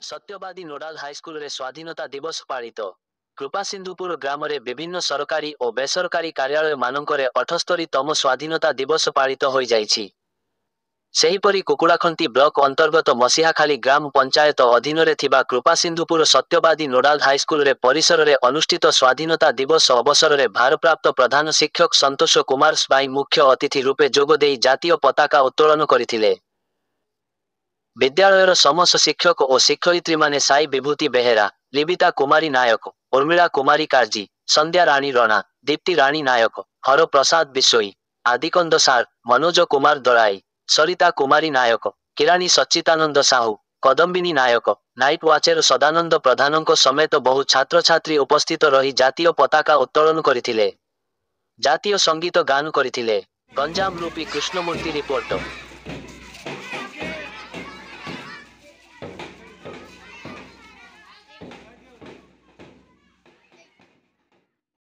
सत्यवादी नोडाल हाईस्कूल रे स्वाधीनता दिवस पालित। कृपासिंधुपुर ग्राम रे विभिन्न सरकारी और बेसरकारी कार्यालय मानकरे 78तम स्वाधीनता दिवस पालित होई जाइछि। सेहीपरि कुकुड़ाखंती ब्लॉक अंतर्गत मसीहाखाली ग्राम पंचायत अधीन रे थिबा कृपासिंधुपुर सत्यवादी नोडाल हाईस्कूल रे परिसर रे अनुष्ठित स्वाधीनता दिवस अवसर रे भारप्राप्त प्रधान शिक्षक संतोष कुमार स्वाई मुख्य अतिथि रूपे जोग देई जातीय पताका उत्तोलन करथिले। विद्यालयर समस्त शिक्षक और शिक्षयित्री माने साई विभूति बेहेरा, लिबिता कुमारी नायक, उर्मिला कुमारी काजी, संध्या राणी रणा, दीप्ति राणी नायक, हर प्रसाद बिशोई, आदिकंद सार, मनोज कुमार दलाई, सरिता कुमारी नायक, किराणी सच्चितानंद साहू, कदम्बिनी नायक, नाइट वाचर सदानंद प्रधानों समेत बहु छात्र छात्री उपस्थित रही जातीय पताका उत्तोलन करथिले। जातीय संगीत गान करथिले। गंजाम रूपी कृष्णमूर्ति रिपोर्ट।